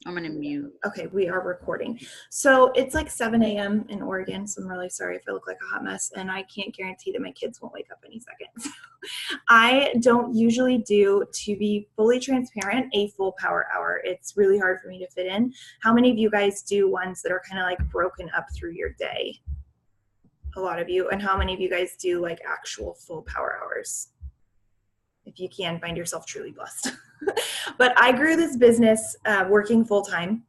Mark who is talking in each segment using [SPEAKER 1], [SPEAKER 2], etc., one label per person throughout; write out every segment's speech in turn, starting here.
[SPEAKER 1] I'm going to mute.
[SPEAKER 2] Okay, we are recording. So it's like 7 a.m. in Oregon, so I'm really sorry if I look like a hot mess, and I can't guarantee that my kids won't wake up any second. I don't usually do, to be fully transparent, a full power hour. It's really hard for me to fit in. How many of you guys do ones that are kind of like broken up through your day? A lot of you. And how many of you guys do like actual full power hours? If you can, find yourself truly blessed. But I grew this business working full-time,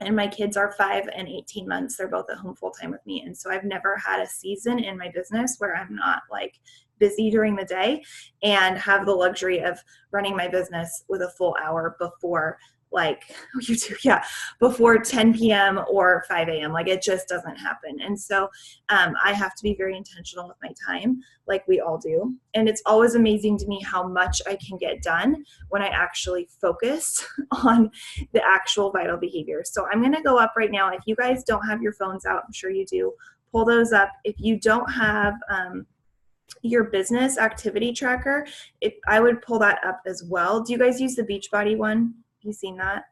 [SPEAKER 2] and my kids are 5 and 18 months. They're both at home full-time with me. And so I've never had a season in my business where I'm not like busy during the day and have the luxury of running my business with a full hour before before 10 p.m. or 5 a.m. Like it just doesn't happen. And so I have to be very intentional with my time, like we all do. And it's always amazing to me how much I can get done when I actually focus on the actual vital behavior. So I'm going to go up right now. If you guys don't have your phones out, I'm sure you do, pull those up. If you don't have your business activity tracker, I would pull that up as well. Do you guys use the Beachbody one? Have you seen that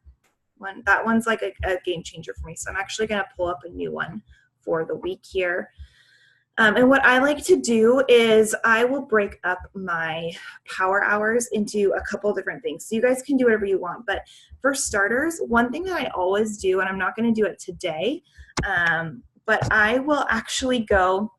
[SPEAKER 2] one? That one's like a game changer for me. So I'm actually going to pull up a new one for the week here. And what I like to do is I will break up my power hours into a couple different things. So you guys can do whatever you want. But for starters, one thing that I always do, and I'm not going to do it today, but I will actually go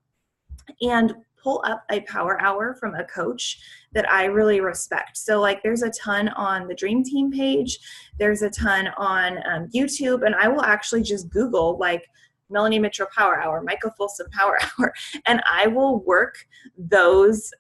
[SPEAKER 2] and pull up a power hour from a coach that I really respect. So like there's a ton on the Dream Team page, there's a ton on YouTube, and I will actually just Google like Melanie Mitchell Power Hour, Michael Folsom Power Hour, and I will work those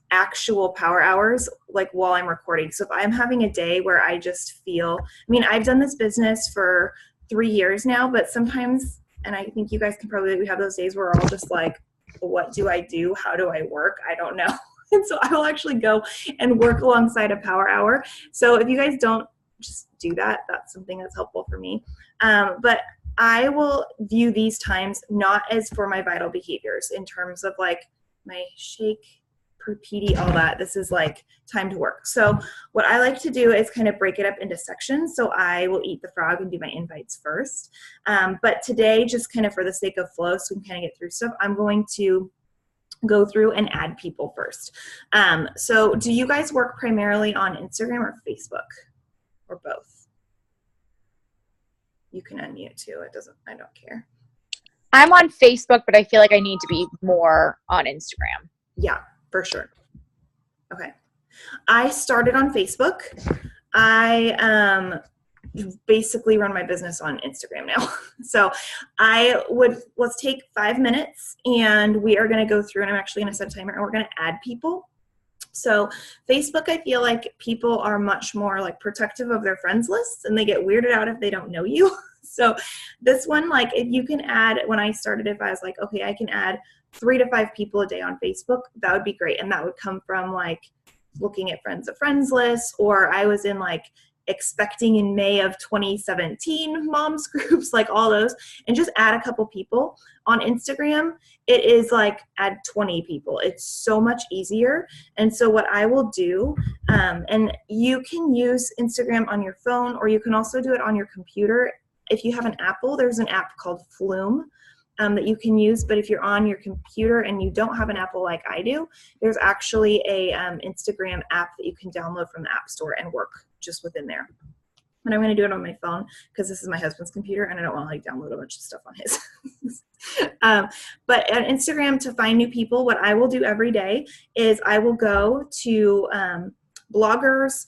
[SPEAKER 2] actual power hours like while I'm recording. So if I'm having a day where I just feel, I mean, I've done this business for 3 years now, but sometimes, and I think you guys can probably, we have those days where we're all just like, what do I do? How do I work? I don't know. And so I will actually go and work alongside a power hour. So if you guys don't just do that, that's something that's helpful for me. But I will view these times not as for my vital behaviors in terms of like my shake, PT, all that. This is like time to work. So what I like to do is kind of break it up into sections. So I will eat the frog and do my invites first. But today, just kind of for the sake of flow, so we can kind of get through stuff, I'm going to go through and add people first. So do you guys work primarily on Instagram or Facebook or both? You can unmute too. I don't care.
[SPEAKER 3] I'm on Facebook, but I feel like I need to be more on Instagram.
[SPEAKER 2] Yeah, for sure. Okay. I started on Facebook. I basically run my business on Instagram now. So let's take 5 minutes and we are going to go through, and I'm actually going to set a timer, and we're going to add people. So Facebook, I feel like people are much more like protective of their friends lists, and they get weirded out if they don't know you. So this one, like if you can add, when I started, if I was like, okay, I can add 3 to 5 people a day on Facebook, that would be great. And that would come from like looking at friends of friends lists, or I was in like expecting in May of 2017 moms groups, like all those, and just add a couple people. On Instagram, it is like add 20 people. It's so much easier. And so what I will do, and you can use Instagram on your phone, or you can also do it on your computer. If you have an Apple, there's an app called Flume that you can use. But if you're on your computer and you don't have an Apple like I do, there's actually a Instagram app that you can download from the App Store and work just within there. And I'm going to do it on my phone because this is my husband's computer and I don't want to like download a bunch of stuff on his. But on Instagram, to find new people, what I will do every day is I will go to bloggers.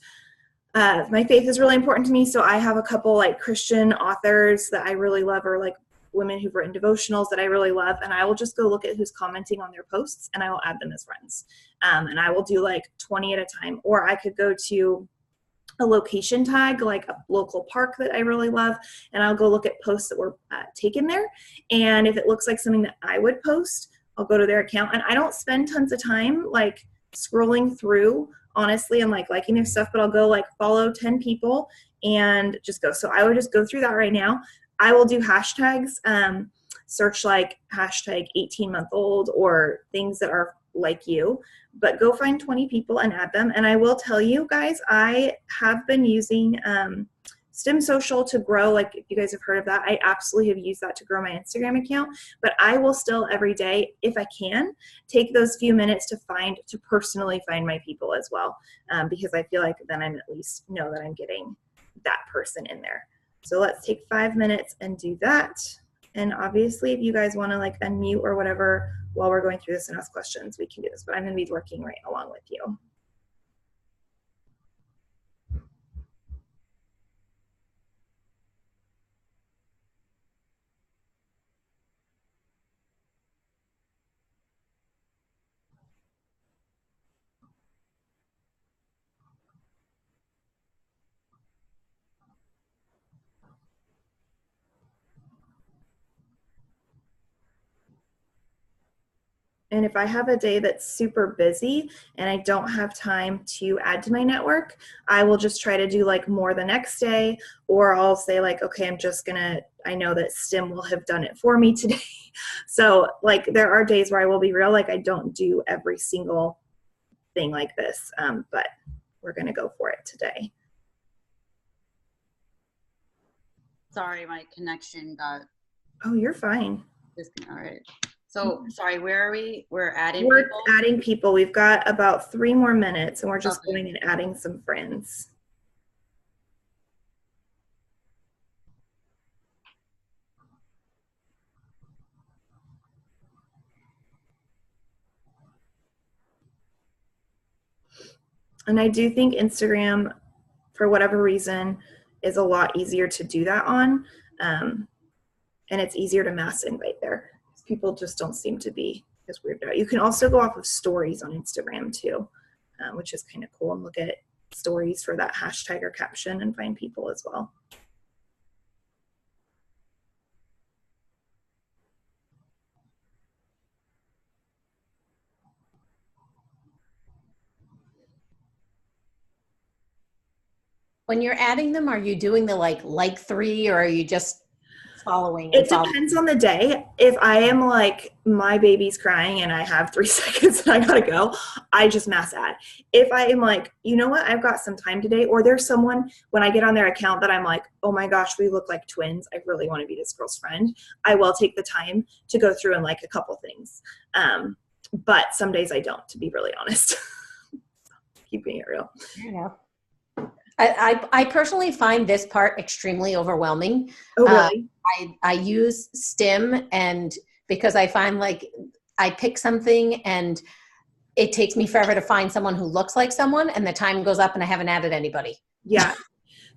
[SPEAKER 2] My faith is really important to me, so I have a couple like Christian authors that I really love, or like women who've written devotionals that I really love, and I will just go look at who's commenting on their posts and I will add them as friends. And I will do like 20 at a time, or I could go to a location tag, like a local park that I really love, and I'll go look at posts that were taken there. And if it looks like something that I would post, I'll go to their account. And I don't spend tons of time like scrolling through, honestly, and like liking their stuff, but I'll go like follow 10 people and just go. So I would just go through that right now. I will do hashtags, search like hashtag 18-month-old or things that are like you, but go find 20 people and add them. And I will tell you guys, I have been using STEM Social to grow, like if you guys have heard of that, I absolutely have used that to grow my Instagram account, but I will still every day, if I can, take those few minutes to personally find my people as well, because I feel like then I'm at least know that I'm getting that person in there. So let's take 5 minutes and do that. And obviously, if you guys want to like unmute or whatever while we're going through this and ask questions, we can do this, but I'm going to be working right along with you. And if I have a day that's super busy and I don't have time to add to my network, I will just try to do like more the next day, or I'll say like, okay, I know that STEM will have done it for me today. So like there are days where I will be real, like I don't do every single thing like this, but we're gonna go for it today.
[SPEAKER 1] Sorry, my connection got.
[SPEAKER 2] Oh, you're fine.
[SPEAKER 1] All right. So sorry, where are we? We're adding
[SPEAKER 2] We're
[SPEAKER 1] people?
[SPEAKER 2] adding people. We've got about 3 more minutes and we're just going and adding some friends. And I do think Instagram, for whatever reason, is a lot easier to do that on. And it's easier to mass invite there. People just don't seem to be as weirded out. You can also go off of stories on Instagram too, which is kind of cool, and look at stories for that hashtag or caption and find people as well.
[SPEAKER 4] When you're adding them, are you doing the like 3, or are you just following?
[SPEAKER 2] It depends on the day. If I am like, my baby's crying and I have 3 seconds and I gotta go, I just mass add. If I am like, you know what, I've got some time today, or there's someone when I get on their account that I'm like, oh my gosh, we look like twins, I really want to be this girl's friend, I will take the time to go through and like a couple things. But some days I don't, to be really honest. Keeping it real.
[SPEAKER 4] Yeah. I personally find this part extremely overwhelming.
[SPEAKER 2] Oh, really?
[SPEAKER 4] I use STEM, and because I find like I pick something and it takes me forever to find someone who looks like someone, and the time goes up and I haven't added anybody.
[SPEAKER 2] Yeah,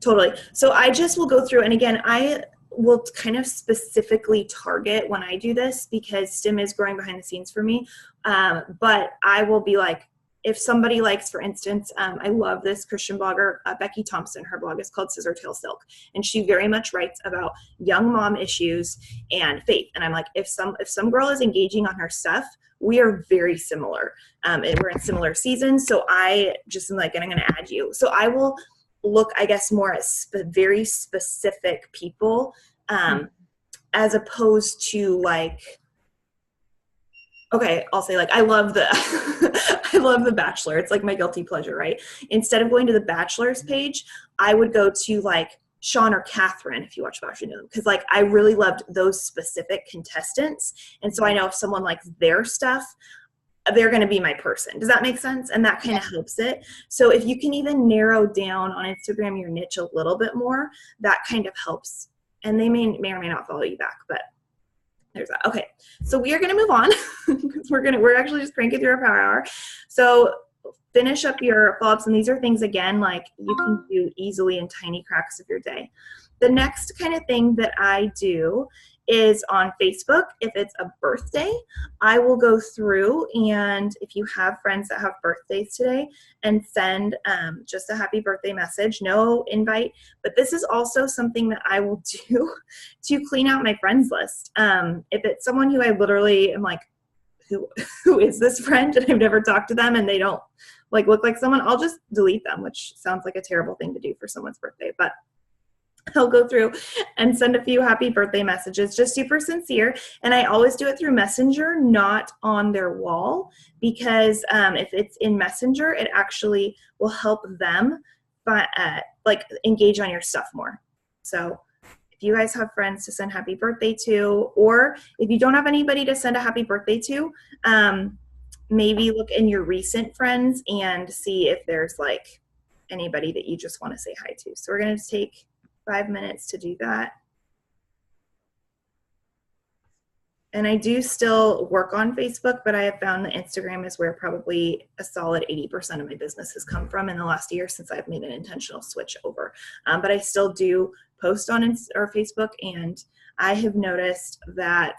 [SPEAKER 2] totally. So I just will go through, and again, I will kind of specifically target when I do this because STEM is growing behind the scenes for me. But I will be like, if somebody likes, for instance, I love this Christian blogger, Becky Thompson. Her blog is called Scissortail Silk, and she very much writes about young mom issues and faith. And I'm like, if some girl is engaging on her stuff, we are very similar, and we're in similar seasons. So I just am like, and I'm going to add you. So I will look, I guess, more at very specific people, as opposed to like, okay, I'll say like, I love The Bachelor. It's like my guilty pleasure, right? Instead of going to the Bachelor's page, I would go to like Sean or Catherine, if you watch Bachelor, you know them, because like I really loved those specific contestants. And so I know if someone likes their stuff, they're going to be my person. Does that make sense? And that kind of helps it. So if you can even narrow down on Instagram your niche a little bit more, that kind of helps. And they may or may not follow you back, but there's that. Okay, so we are going to move on because we're actually just cranking through our power hour. So finish up your follow-ups, and these are things, again, like you can do easily in tiny cracks of your day. The next kind of thing that I do is on Facebook. If it's a birthday, I will go through, and if you have friends that have birthdays today, and send just a happy birthday message, no invite, but this is also something that I will do to clean out my friends list. If it's someone who I literally am like, who is this friend, and I've never talked to them and they don't like look like someone, I'll just delete them, which sounds like a terrible thing to do for someone's birthday, but I'll go through and send a few happy birthday messages, just super sincere. And I always do it through Messenger, not on their wall, because if it's in Messenger, it actually will help them like engage on your stuff more. So if you guys have friends to send happy birthday to, or if you don't have anybody to send a happy birthday to, maybe look in your recent friends and see if there's like anybody that you just want to say hi to. So we're going to take 5 minutes to do that. And I do still work on Facebook, but I have found that Instagram is where probably a solid 80% of my business has come from in the last year since I've made an intentional switch over. But I still do post on Facebook, and I have noticed that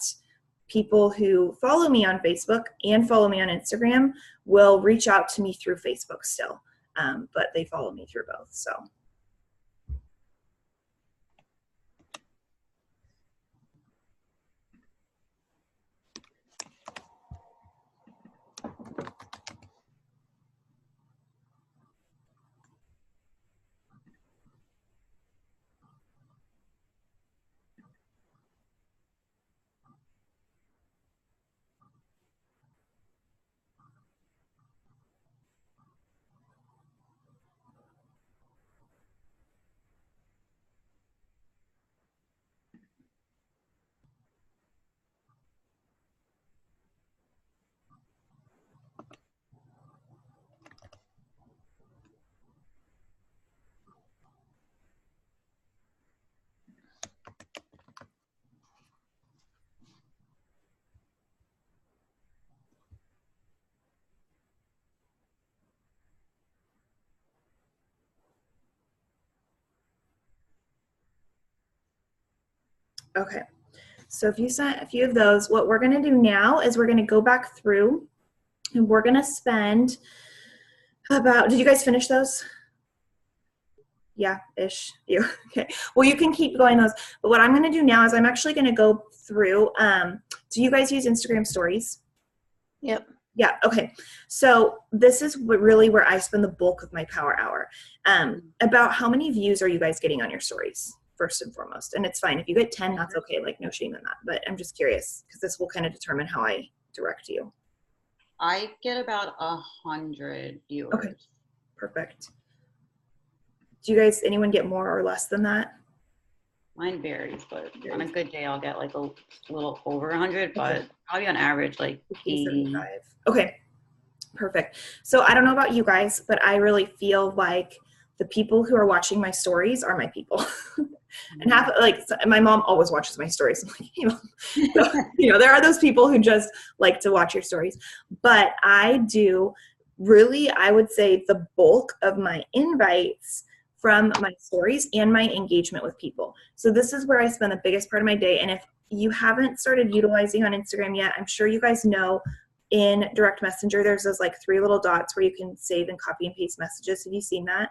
[SPEAKER 2] people who follow me on Facebook and follow me on Instagram will reach out to me through Facebook still, but they follow me through both. So. Okay, so if you sent a few of those, what we're gonna do now is we're gonna go back through and we're gonna spend about, did you guys finish those? Yeah, ish, you, okay. Well, you can keep going those, but what I'm gonna do now is I'm actually gonna go through, do you guys use Instagram stories?
[SPEAKER 4] Yep.
[SPEAKER 2] Yeah, okay. So this is really where I spend the bulk of my power hour. About how many views are you guys getting on your stories? First and foremost. And it's fine. If you get 10, that's okay. Like, no shame in that. But I'm just curious because this will kind of determine how I direct you.
[SPEAKER 1] I get about 100 viewers.
[SPEAKER 2] Okay, perfect. Do you guys, anyone get more or less than that?
[SPEAKER 1] Mine varies, but on a good day, I'll get like a little over 100, but probably on average, like 80.
[SPEAKER 2] 75. Okay, perfect. So I don't know about you guys, but I really feel like the people who are watching my stories are my people. And half, like, my mom always watches my stories. I'm like, hey, Mom. So, you know, there are those people who just like to watch your stories. But I do really, I would say the bulk of my invites from my stories and my engagement with people. So this is where I spend the biggest part of my day. And if you haven't started utilizing on Instagram yet, I'm sure you guys know in direct messenger, there's those like 3 little dots where you can save and copy and paste messages. Have you seen that?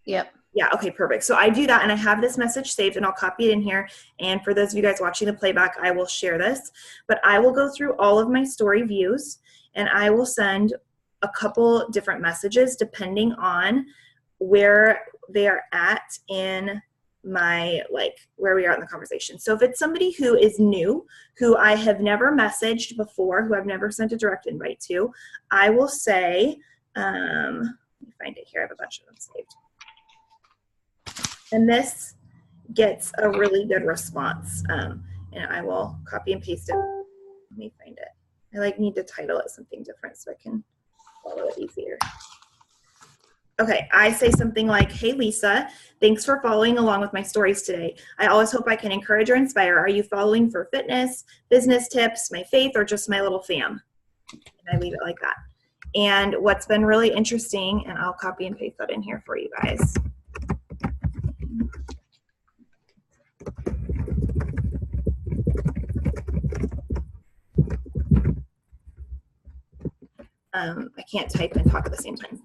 [SPEAKER 4] Yep.
[SPEAKER 2] Yeah, okay, perfect. So I do that and I have this message saved and I'll copy it in here. And for those of you guys watching the playback, I will share this. But I will go through all of my story views and I will send a couple different messages depending on where they are at in my, like, where we are in the conversation. So if it's somebody who is new, who I have never messaged before, who I've never sent a direct invite to, I will say, let me find it here. I have a bunch of them saved. And this gets a really good response. And I will copy and paste it. Let me find it. I like need to title it something different so I can follow it easier. Okay, I say something like, hey Lisa, thanks for following along with my stories today. I always hope I can encourage or inspire. Are you following for fitness, business tips, my faith, or just my little fam? And I leave it like that. And what's been really interesting, and I'll copy and paste that in here for you guys. I can't type and talk at the same time.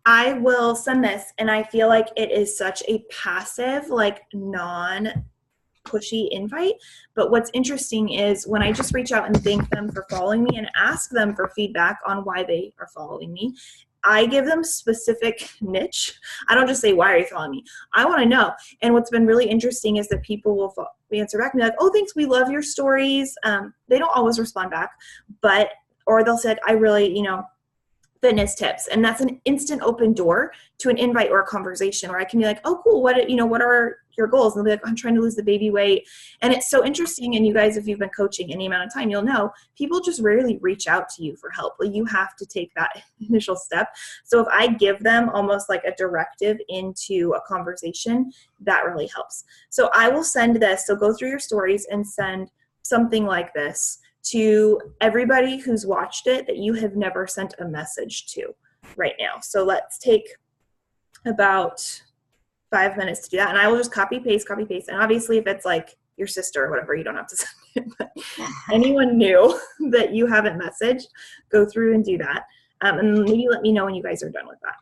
[SPEAKER 2] I will send this, and I feel like it is such a passive, like non-pushy invite. But what's interesting is when I just reach out and thank them for following me and ask them for feedback on why they are following me, I give them specific niche. I don't just say, why are you following me? I want to know. And what's been really interesting is that people will answer back and be like, oh, thanks, we love your stories. They don't always respond back, or they'll say, I really, fitness tips. And that's an instant open door to an invite or a conversation where I can be like, oh, cool. What are your goals? And they'll be like, I'm trying to lose the baby weight. And it's so interesting. And you guys, if you've been coaching any amount of time, you'll know people just rarely reach out to you for help. Like, you have to take that initial step. So if I give them almost like a directive into a conversation, that really helps. So I will send this. So go through your stories and send something like this to everybody who's watched it that you have never sent a message to right now. So let's take about 5 minutes to do that. And I will just copy, paste. And obviously if it's like your sister or whatever, you don't have to send it. But anyone new that you haven't messaged, go through and do that. And maybe let me know when you guys are done with that.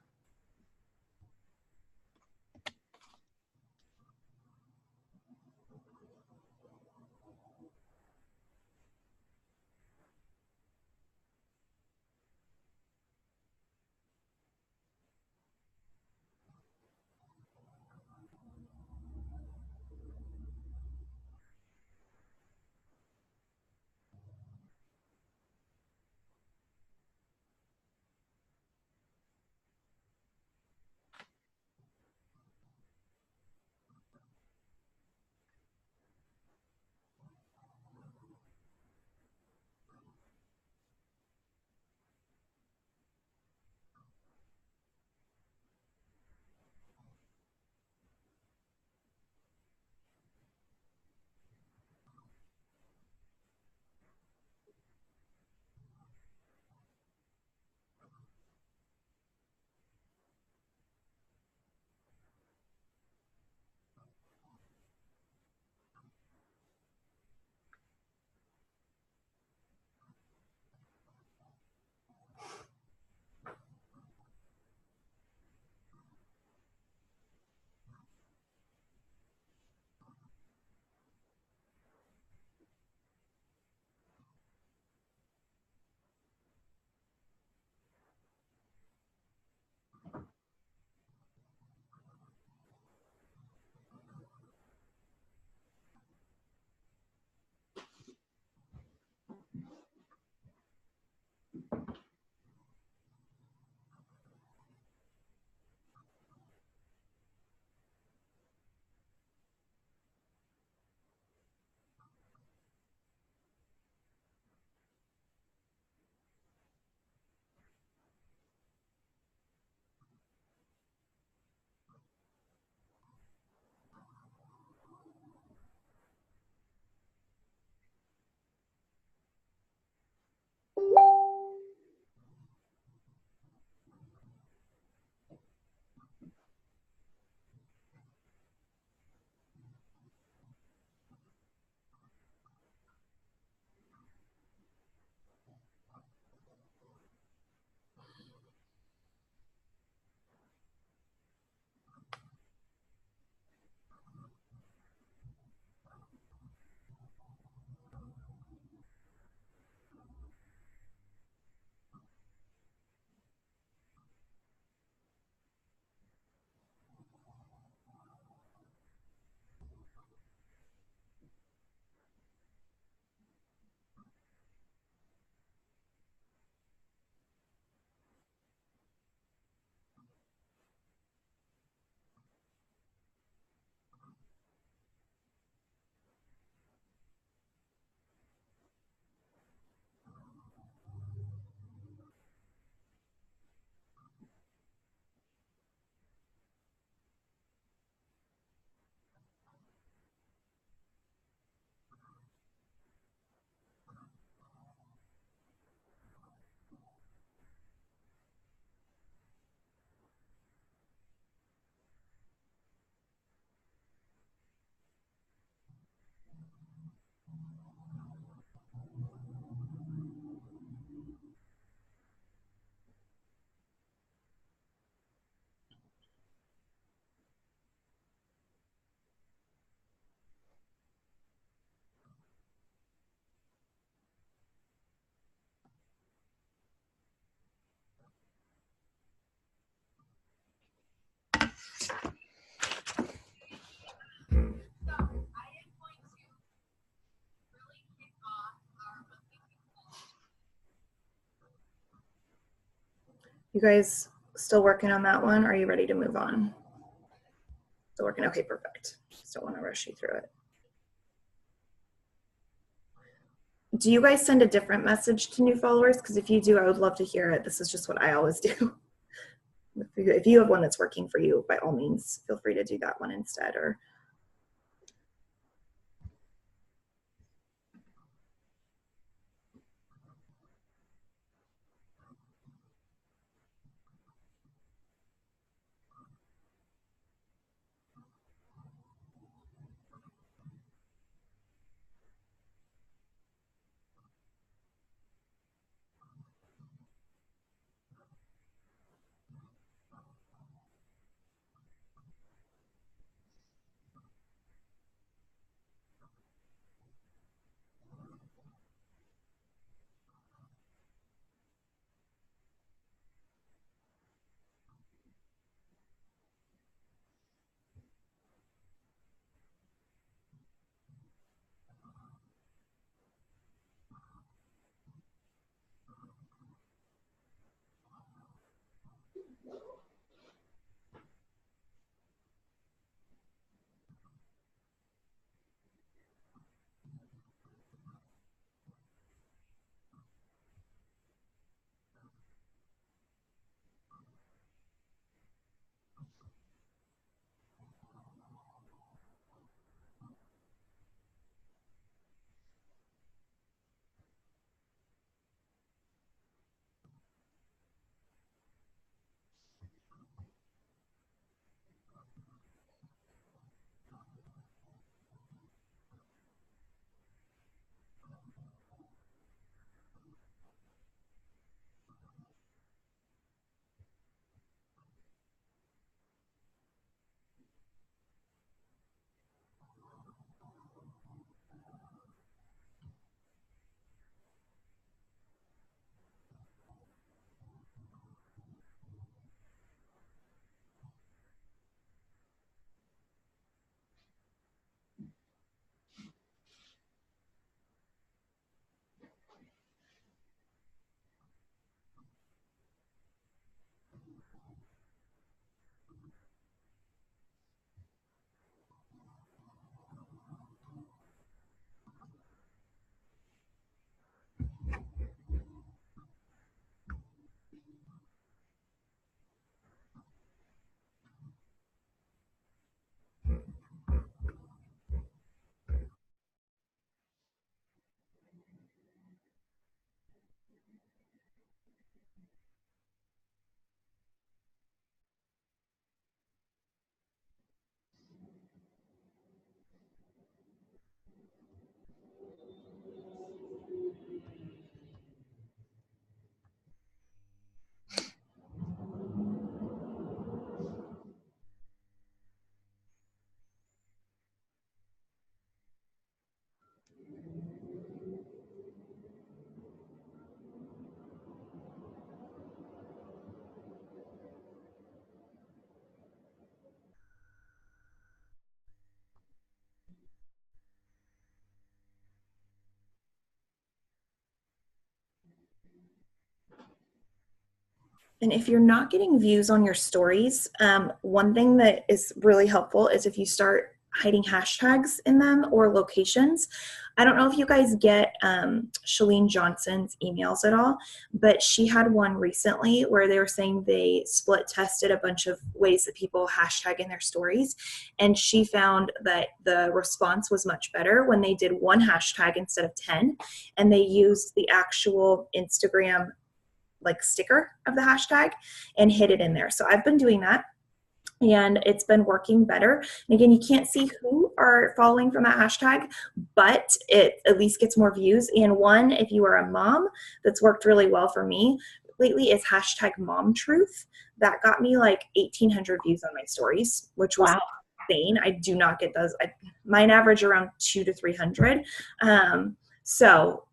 [SPEAKER 2] You guys still working on that one? Or are you ready to move on? Still working? Okay, perfect. Just don't want to rush you through it. Do you guys send a different message to new followers? Because if you do, I would love to hear it. This is just what I always do. If you have one that's working for you, by all means, feel free to do that one instead. Or and if you're not getting views on your stories, one thing that is really helpful is if you start hiding hashtags in them or locations. I don't know if you guys get Shalene Johnson's emails at all, but she had one recently where they were saying they split tested a bunch of ways that people hashtag in their stories. And she found that the response was much better when they did one hashtag instead of 10, and they used the actual Instagram like sticker of the hashtag and hid it in there. So I've been doing that and it's been working better. And again, you can't see who are following from that hashtag, but it at least gets more views. And one, if you are a mom, that's worked really well for me lately is hashtag mom truth. That got me like 1,800 views on my stories, which was insane. I do not get those. Mine average around 200 to 300. So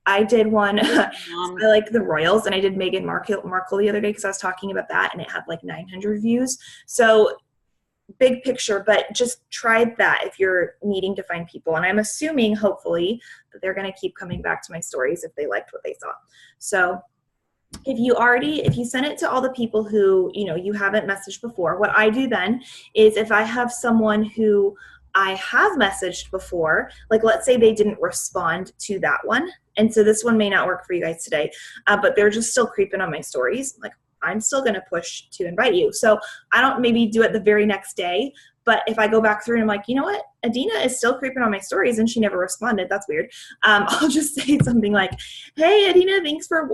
[SPEAKER 2] I did one, I like the Royals, and I did Meghan Markle the other day because I was talking about that, and it had like 900 views. So big picture, but just try that if you're needing to find people. And I'm assuming, hopefully, that they're going to keep coming back to my stories if they liked what they saw. So if you send it to all the people who, you haven't messaged before, what I do then is if I have someone who I have messaged before, like let's say they didn't respond to that one. And so this one may not work for you guys today, but they're just still creeping on my stories. Like I'm still going to push to invite you. So I don't maybe do it the very next day, but if I go back through and I'm like, you know what, Adina is still creeping on my stories and she never responded. That's weird. I'll just say something like, hey, Adina, thanks for,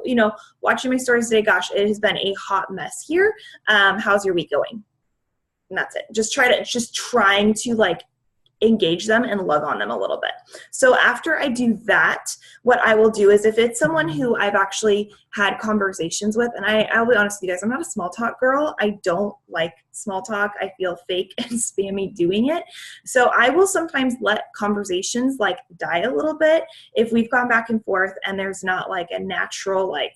[SPEAKER 2] watching my stories today. Gosh, it has been a hot mess here. How's your week going? And that's it. Just trying to like engage them and love on them a little bit. So after I do that, what I will do is if it's someone who I've actually had conversations with, and I'll be honest with you guys, I'm not a small talk girl. I don't like small talk. I feel fake and spammy doing it. So I will sometimes let conversations like die a little bit if we've gone back and forth and there's not like a natural, like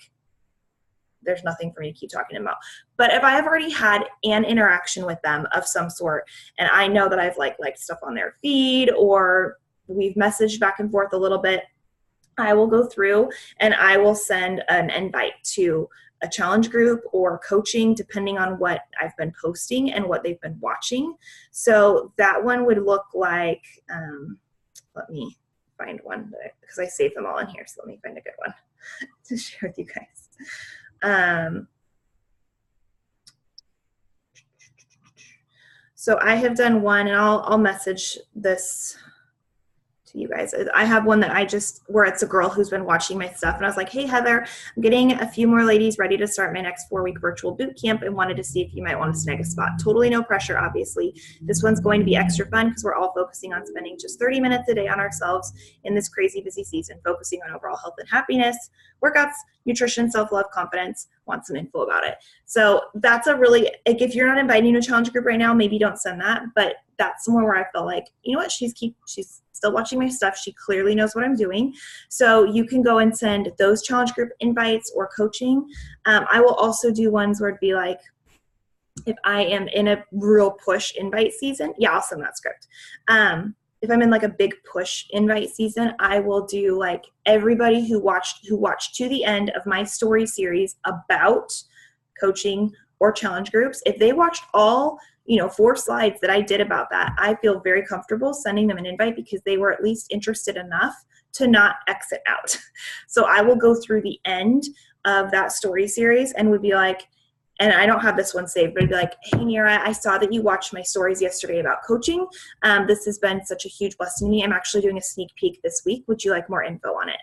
[SPEAKER 2] there's nothing for me to keep talking about. But if I have already had an interaction with them of some sort, and I know that I've liked stuff on their feed or we've messaged back and forth a little bit, I will go through and I will send an invite to a challenge group or coaching, depending on what I've been posting and what they've been watching. So that one would look like, let me find one because I saved them all in here. So let me find a good one to share with you guys. So I have done one, and I'll message this to you guys. I have one that where it's a girl who's been watching my stuff, and I was like, hey Heather, I'm getting a few more ladies ready to start my next 4-week virtual boot camp and wanted to see if you might want to snag a spot. Totally no pressure, obviously. This one's going to be extra fun because we're all focusing on spending just 30 minutes a day on ourselves in this crazy busy season, focusing on overall health and happiness, workouts, nutrition, self-love, confidence. Want some info about it. So that's a really, like, if you're not inviting to a challenge group right now, maybe don't send that, but that's somewhere where I feel like, you know what, she's still watching my stuff. She clearly knows what I'm doing. So you can go and send those challenge group invites or coaching. I will also do ones where it'd be like, if I am in a real push invite season, yeah, I'll send that script. If I'm in like a big push invite season, I will do like everybody who watched to the end of my story series about coaching or challenge groups. If they watched all, 4 slides that I did about that, I feel very comfortable sending them an invite because they were at least interested enough to not exit out. So I will go through the end of that story series and would be like, and I don't have this one saved, but I'd be like, hey, Nira, I saw that you watched my stories yesterday about coaching. This has been such a huge blessing to me. I'm actually doing a sneak peek this week. Would you like more info on it?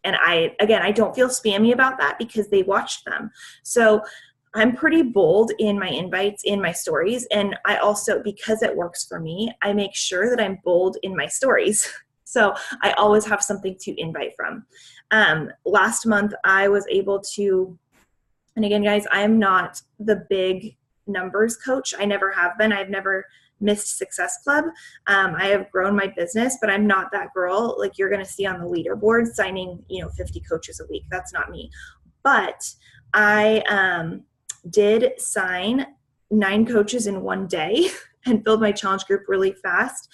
[SPEAKER 2] And I don't feel spammy about that because they watched them. So I'm pretty bold in my invites, in my stories. And I also, because it works for me, I make sure that I'm bold in my stories. So I always have something to invite from. Last month, I was able to, and again, guys, I'm not the big numbers coach. I never have been. I've never missed Success Club. I have grown my business, but I'm not that girl like you're going to see on the leaderboard signing, 50 coaches a week. That's not me. But I did sign 9 coaches in one day and filled my challenge group really fast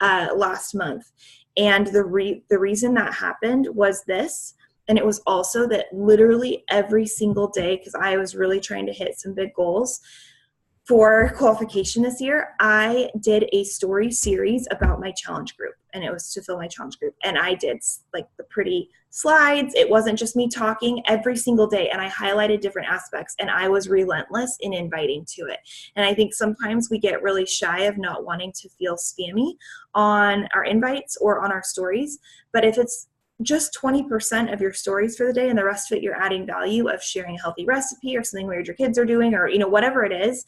[SPEAKER 2] last month. And the reason that happened was this. And it was also that literally every single day, because I was really trying to hit some big goals for qualification this year, I did a story series about my challenge group, and it was to fill my challenge group. And I did like the pretty slides. It wasn't just me talking every single day, and I highlighted different aspects, and I was relentless in inviting to it. And I think sometimes we get really shy of not wanting to feel spammy on our invites or on our stories. But if it's just 20% of your stories for the day and the rest of it you're adding value of sharing a healthy recipe or something weird your kids are doing or whatever it is,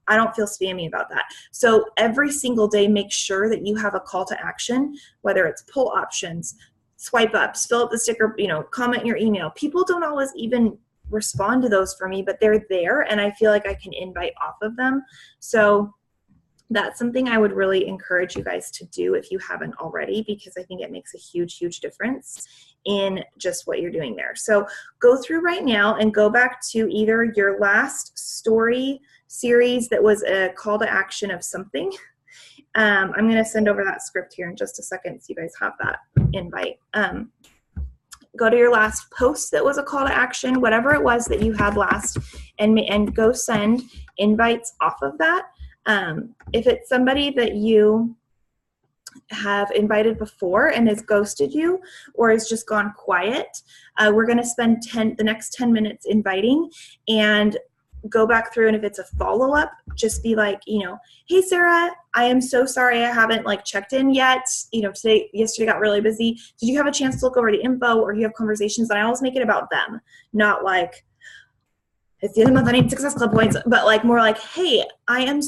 [SPEAKER 2] I don't feel spammy about that. So every single day make sure that you have a call to action, whether it's pull options, swipe ups, fill up the sticker, comment in your email. People don't always even respond to those for me, but they're there and I feel like I can invite off of them. So that's something I would really encourage you guys to do if you haven't already, because I think it makes a huge, huge difference in just what you're doing there. So go through right now and go back to either your last story series that was a call to action of something. I'm going to send over that script here in just a second so you guys have that invite. go to your last post that was a call to action, whatever it was that you had last, and go send invites off of that. If it's somebody that you have invited before and has ghosted you or has just gone quiet, we're going to spend the next 10 minutes inviting and go back through. And if it's a follow-up, just be like, hey, Sarah, I am so sorry I haven't checked in yet. Yesterday got really busy. Did you have a chance to look over the info, or do you have conversations? And I always make it about them, not like, it's the end of the month, I need Success Club points, but more like, hey, I am,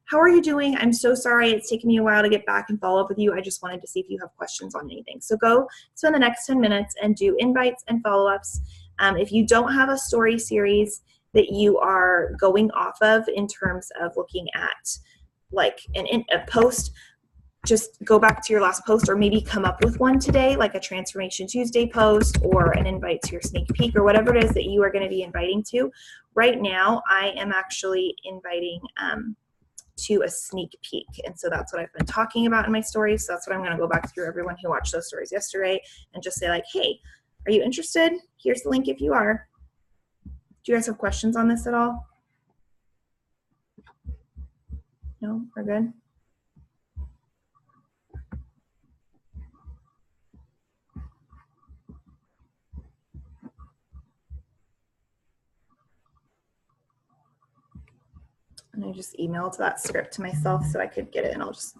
[SPEAKER 2] how are you doing? I'm so sorry it's taken me a while to get back and follow up with you. I just wanted to see if you have questions on anything. So go spend the next 10 minutes and do invites and follow-ups. If you don't have a story series that you are going off of in terms of looking at a post, just go back to your last post, or maybe come up with one today, like a Transformation Tuesday post or an invite to your sneak peek or whatever it is that you are going to be inviting to. Right now, I am actually inviting to a sneak peek. And so that's what I've been talking about in my stories. So that's what I'm going to go back through everyone who watched those stories yesterday and just say hey, are you interested? Here's the link if you are. Do you guys have questions on this at all? No, we're good. And I just emailed that script to myself so I could get it, and I'll just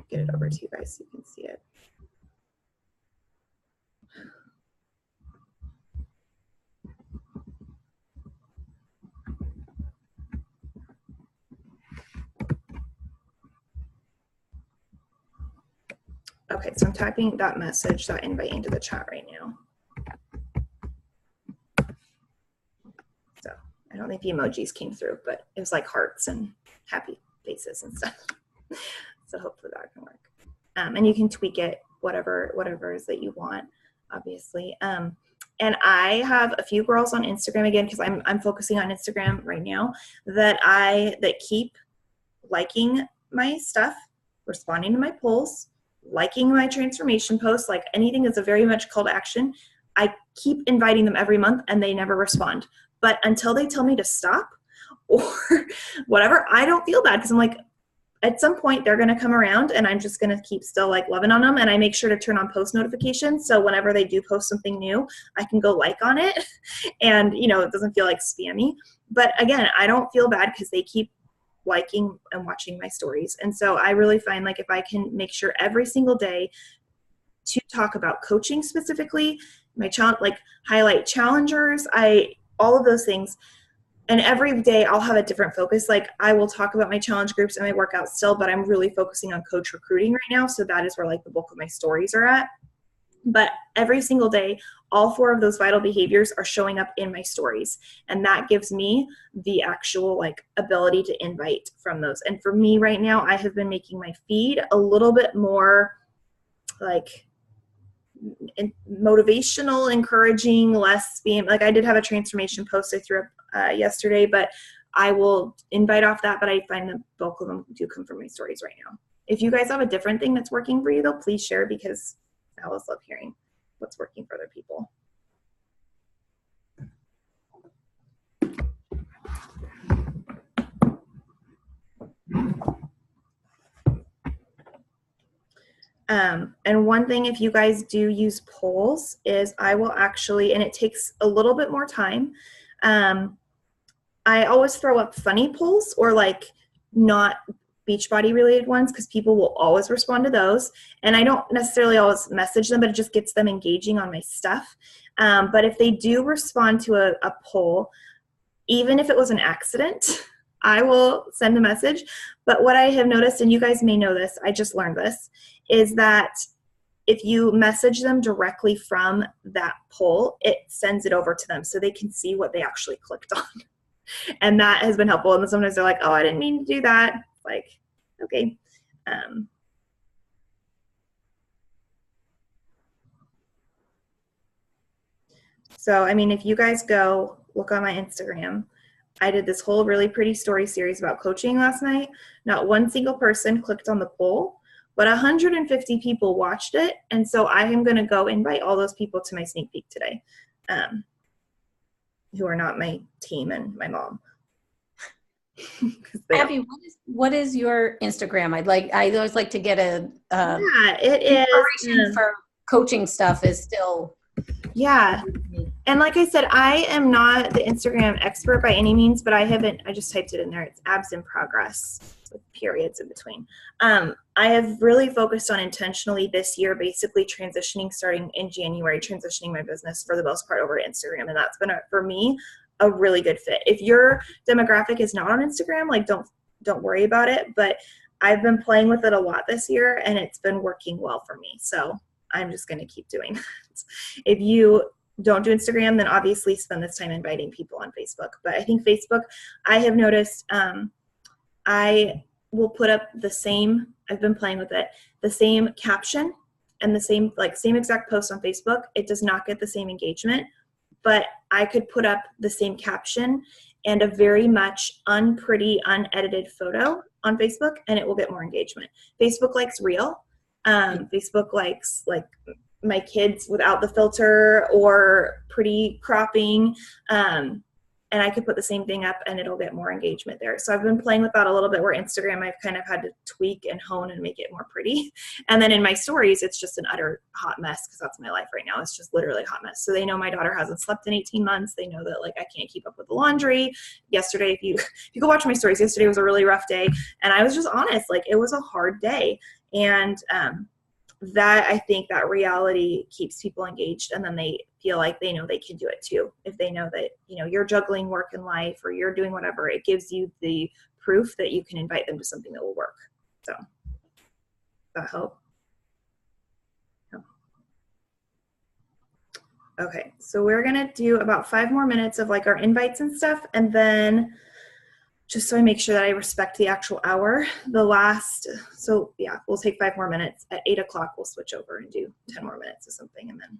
[SPEAKER 2] get it over to you guys so you can see it. Okay, so I'm typing that message, that invite into the chat right now. So I don't think the emojis came through, but it was like hearts and happy faces and stuff. So hopefully that can work. And you can tweak it, whatever it is that you want, obviously. And I have a few girls on Instagram, again, because I'm focusing on Instagram right now, that keep liking my stuff, responding to my polls, liking my transformation posts, anything that's a very much call to action. I keep inviting them every month and they never respond. But until they tell me to stop or whatever, I don't feel bad, because I'm at some point they're going to come around and I'm just going to keep still loving on them. And I make sure to turn on post notifications. So whenever they do post something new, I can go on it and, it doesn't feel spammy. But again, I don't feel bad because they keep liking and watching my stories. And so I really find if I can make sure every single day to talk about coaching specifically, my highlight challengers, all of those things. And every day I'll have a different focus. I will talk about my challenge groups and my workouts still, but I'm really focusing on coach recruiting right now. So that is where the bulk of my stories are at. But every single day, all 4 of those vital behaviors are showing up in my stories. And that gives me the actual ability to invite from those. And for me right now, I have been making my feed a little bit more motivational, encouraging, less spam. I did have a transformation post I threw up yesterday, but I will invite off that. But I find the bulk of them do come from my stories right now. If you guys have a different thing that's working for you, though, please share, because I always love hearing what's working for other people. And one thing, if you guys do use polls, is I will actually, and it takes a little bit more time, I always throw up funny polls or not Beachbody related ones, because people will always respond to those. And I don't necessarily always message them, but it just gets them engaging on my stuff. But if they do respond to a poll, even if it was an accident, I will send a message. But what I have noticed, and you guys may know this, I just learned this, is that if you message them directly from that poll, it sends it over to them so they can see what they actually clicked on. And that has been helpful. And sometimes they're oh, I didn't mean to do that. Okay. So, if you guys go look on my Instagram, I did this whole really pretty story series about coaching last night. Not one single person clicked on the poll but 150 people watched it. And so I am going to go invite all those people to my sneak peek today, who are not my team and my mom.
[SPEAKER 4] Abby, what is your Instagram? I always like to get a
[SPEAKER 2] yeah, it
[SPEAKER 4] inspiration
[SPEAKER 2] is
[SPEAKER 4] for coaching stuff is still.
[SPEAKER 2] Yeah. And like I said, I am not the Instagram expert by any means, but I just typed it in there. It's abs in progress with periods in between. I have really focused on intentionally this year, basically starting in January, transitioning my business for the most part over to Instagram. And that's been, for me, a really good fit. If your demographic is not on Instagram, like don't worry about it. But I've been playing with it a lot this year and it's been working well for me. So I'm just going to keep doing that. If you don't do Instagram, then obviously spend this time inviting people on Facebook. But I think Facebook, I have noticed, I will put up I've been playing with it, the same caption and the same exact post on Facebook. It does not get the same engagement, but I could put up the same caption and a very much unpretty, unedited photo on Facebook, and it will get more engagement. Facebook likes real. Facebook likes my kids without the filter or pretty cropping. And I could put the same thing up and it'll get more engagement there. So I've been playing with that a little bit, where Instagram I've kind of had to tweak and hone and make it more pretty. And then in my stories, it's just an utter hot mess, because that's my life right now. It's just literally a hot mess. So they know my daughter hasn't slept in 18 months. They know that I can't keep up with the laundry. Yesterday, if you go watch my stories, yesterday was a really rough day. And I was just honest, it was a hard day. And that, I think that reality keeps people engaged, and then they feel like they know they can do it too. If they know that, you're juggling work and life, or you're doing whatever, it gives you the proof that you can invite them to something that will work. So that help? Okay, so we're gonna do about 5 more minutes of our invites and stuff, and then just so I make sure that I respect the actual hour, so yeah, we'll take 5 more minutes. At 8 o'clock, we'll switch over and do 10 more minutes of something, and then.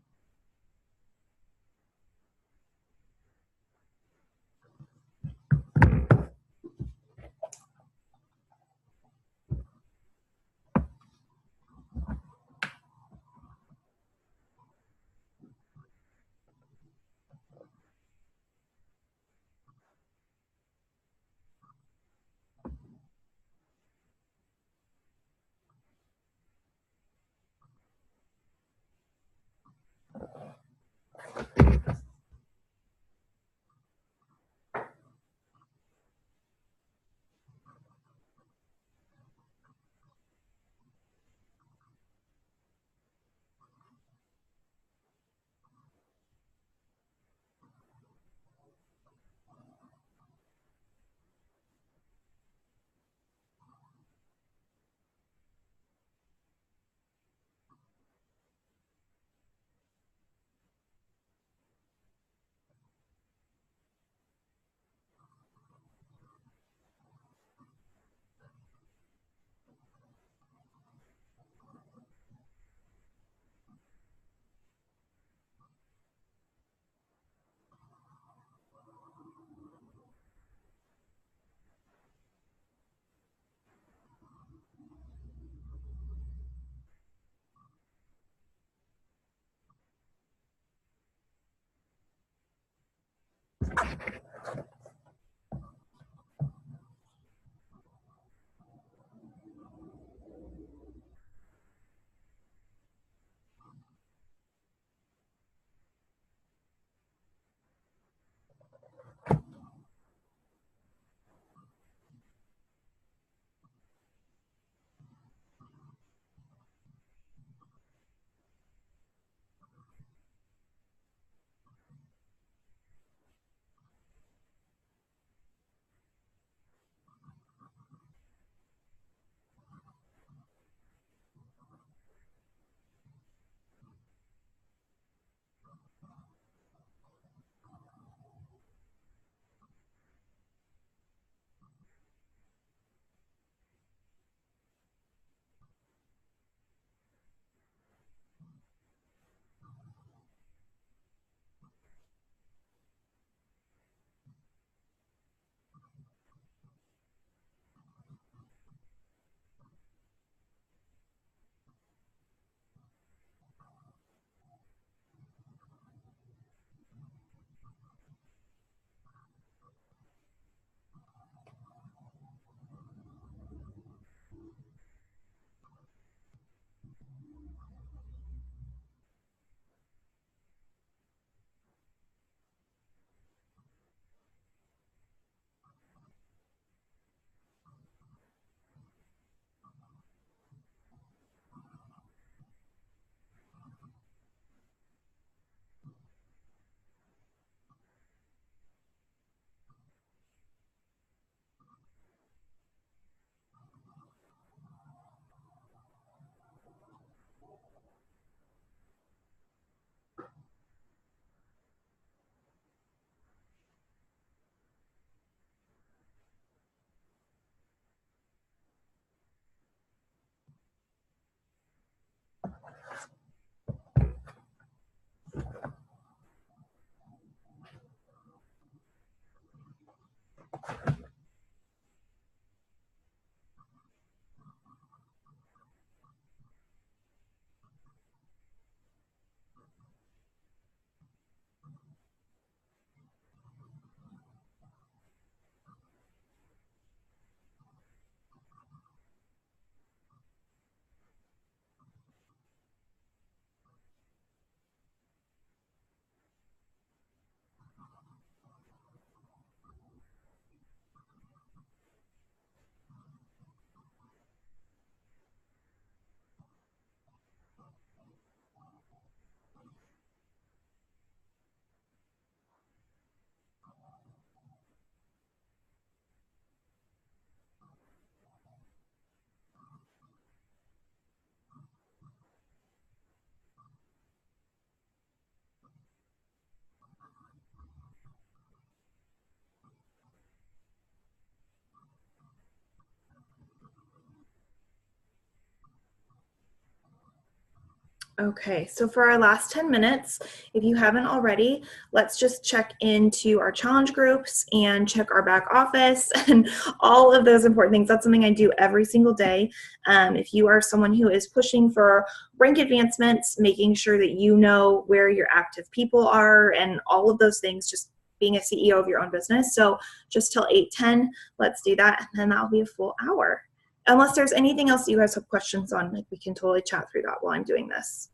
[SPEAKER 2] Okay, so for our last 10 minutes, if you haven't already, let's just check into our challenge groups and check our back office and all of those important things. That's something I do every single day. If you are someone who is pushing for rank advancements, making sure that you know where your active people are and all of those things, just being a CEO of your own business. So just till 8:10, let's do that, and then that'll be a full hour. Unless there's anything else that you guys have questions on, like we can totally chat through that while I'm doing this.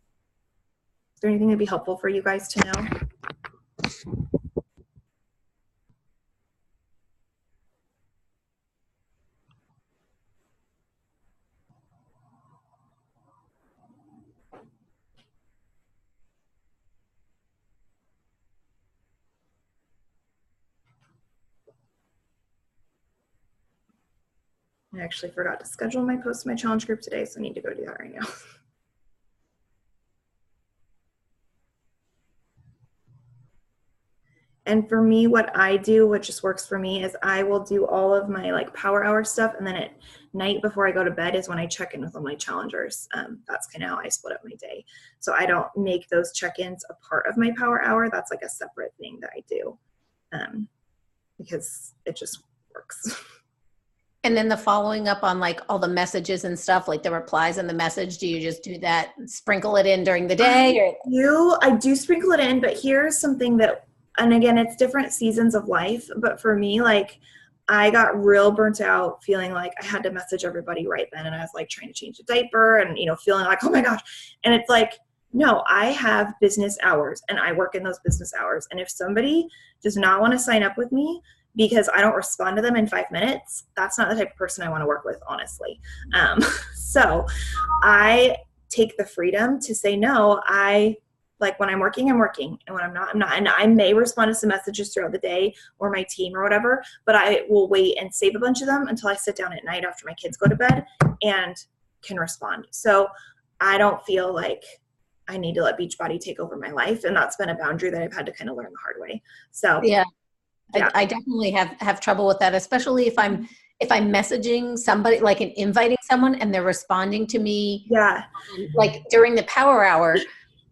[SPEAKER 2] Is there anything that'd be helpful for you guys to know? I actually forgot to schedule my post to my challenge group today, so I need to go do that right now. And for me, what I do, what just works for me, is I will do all of my like power hour stuff, and then at night before I go to bed is when I check in with all my challengers. That's kind of how I split up my day. So I don't make those check-ins a part of my power hour. That's like a separate thing that I do, because it just works.
[SPEAKER 4] And then the following up on like all the messages and stuff, like the replies and the message, do you just do that, sprinkle it in during the day? Or?
[SPEAKER 2] I do sprinkle it in, but here's something that, and again, it's different seasons of life, but for me, like I got real burnt out feeling like I had to message everybody right then. And I was like trying to change the diaper and, feeling like, oh my gosh. And it's like, no, I have business hours and I work in those business hours. And if somebody does not want to sign up with me because I don't respond to them in 5 minutes, that's not the type of person I want to work with, honestly. So I take the freedom to say, no, like when I'm working, I'm working. And when I'm not, I'm not. And I may respond to some messages throughout the day or my team or whatever, but I will wait and save a bunch of them until I sit down at night after my kids go to bed and can respond. So I don't feel like I need to let Beachbody take over my life. And that's been a boundary that I've had to kind of learn the hard way. So
[SPEAKER 4] yeah. I definitely have trouble with that, especially if I'm messaging somebody, like inviting someone and they're responding to me.
[SPEAKER 2] Yeah.
[SPEAKER 4] Like during the power hour,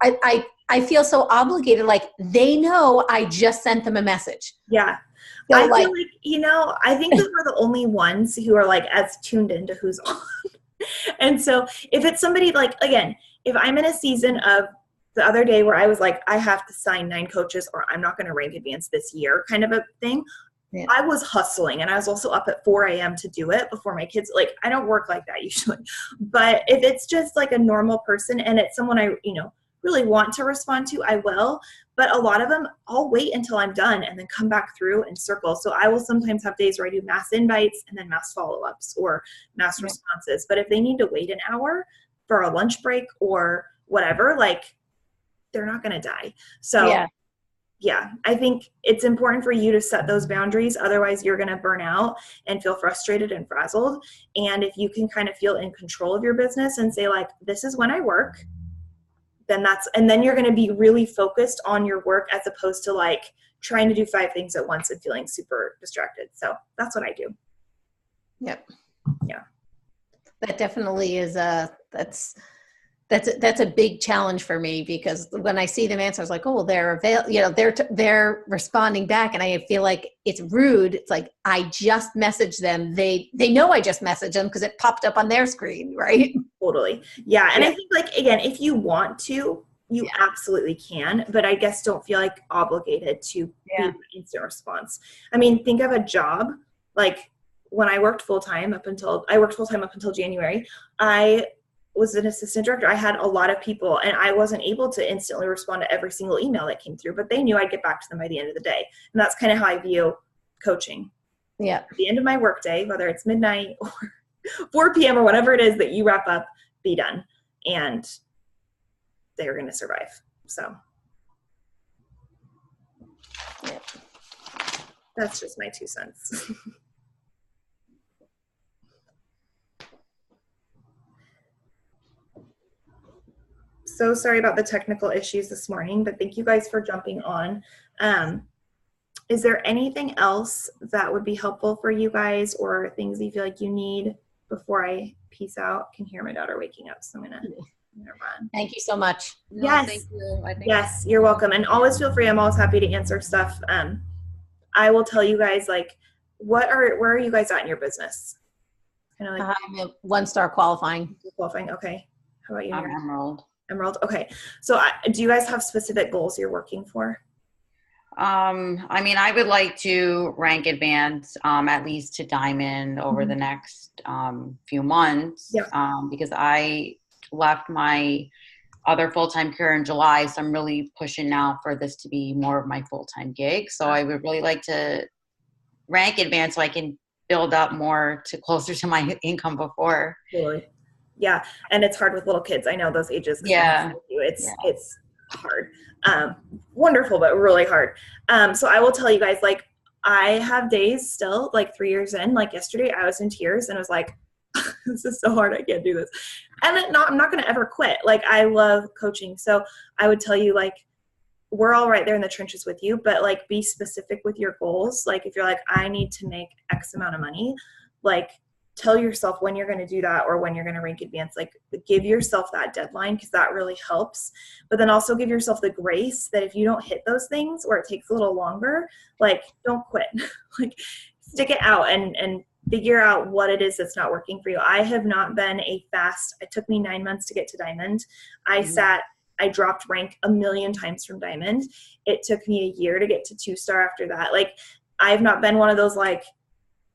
[SPEAKER 4] I feel so obligated. Like they know I just sent them a message.
[SPEAKER 2] Yeah.
[SPEAKER 4] So
[SPEAKER 2] I feel like, I think that we're the only ones who are like as tuned into who's on. And so if it's somebody like, again, if I'm in a season of the other day where I was like, I have to sign 9 coaches or I'm not going to rank advance this year kind of a thing. Yeah. I was hustling and I was also up at 4 a.m. to do it before my kids. Like, I don't work like that usually. But if it's just like a normal person and it's someone I, really want to respond to, I will. But a lot of them, I'll wait until I'm done and then come back through and circle. So I will sometimes have days where I do mass invites and then mass follow-ups or mass responses. But if they need to wait an hour for a lunch break or whatever, like they're not going to die. So yeah, I think it's important for you to set those boundaries. Otherwise, you're going to burn out and feel frustrated and frazzled. And if you can kind of feel in control of your business and say like, this is when I work, then you're going to be really focused on your work as opposed to like trying to do 5 things at once and feeling super distracted. So that's what I do.
[SPEAKER 4] Yep.
[SPEAKER 2] Yeah.
[SPEAKER 4] That definitely is that's a big challenge for me, because when I see them answer, I was like, oh, well, they're responding back, and I feel like it's rude. It's like I just messaged them. They know I just messaged them because it popped up on their screen, right?
[SPEAKER 2] Totally. Yeah. And I think like, again, if you want to, you absolutely can, but I guess don't feel like obligated to be an instant response. I mean, think of a job. Like when I worked full-time up until January, I was an assistant director. I had a lot of people and I wasn't able to instantly respond to every single email that came through, but they knew I'd get back to them by the end of the day. And that's kind of how I view coaching.
[SPEAKER 4] Yeah.
[SPEAKER 2] At the end of my workday, whether it's midnight or 4 p.m. or whatever it is that you wrap up, be done. And they're going to survive. So that's just my 2 cents. So sorry about the technical issues this morning, but thank you guys for jumping on. Is there anything else that would be helpful for you guys or things you feel like you need before I peace out? I can hear my daughter waking up, so I'm gonna Never mind.
[SPEAKER 4] Thank you so much.
[SPEAKER 1] No,
[SPEAKER 2] Yes.
[SPEAKER 1] Thank you. I think
[SPEAKER 2] Yes, you're welcome. And always feel free. I'm always happy to answer stuff. I will tell you guys, like, where are you guys at in your business? Kind of like
[SPEAKER 4] I'm a 1-star qualifying.
[SPEAKER 2] qualifying. Okay. How about you?
[SPEAKER 1] I'm
[SPEAKER 2] Mary?
[SPEAKER 1] Emerald.
[SPEAKER 2] Emerald. Okay. So do you guys have specific goals you're working for?
[SPEAKER 1] I mean, I would like to rank advance at least to diamond over the next few months.
[SPEAKER 2] Yeah.
[SPEAKER 1] Because I left my other full-time career in July, so I'm really pushing now for this to be more of my full-time gig. So I would really like to rank advance so I can build up more to closer to my income before.
[SPEAKER 2] Totally. Yeah. And it's hard with little kids. I know those ages.
[SPEAKER 1] Yeah.
[SPEAKER 2] It's hard. Wonderful, but really hard. So I will tell you guys, like, I have days still, like 3 years in, like yesterday I was in tears and was like, this is so hard. I can't do this. And I'm not going to ever quit. Like, I love coaching. So I would tell you, like, we're all right there in the trenches with you, but like, be specific with your goals. Like, if you're like, I need to make X amount of money, like, tell yourself when you're going to do that or when you're going to rank advance. Like, give yourself that deadline, because that really helps. But then also give yourself the grace that if you don't hit those things or it takes a little longer, like, don't quit. Like, stick it out and figure out what it is that's not working for you. I have not been it took me 9 months to get to diamond. I dropped rank a million times from diamond. It took me a year to get to 2-star after that. Like, I've not been one of those, like,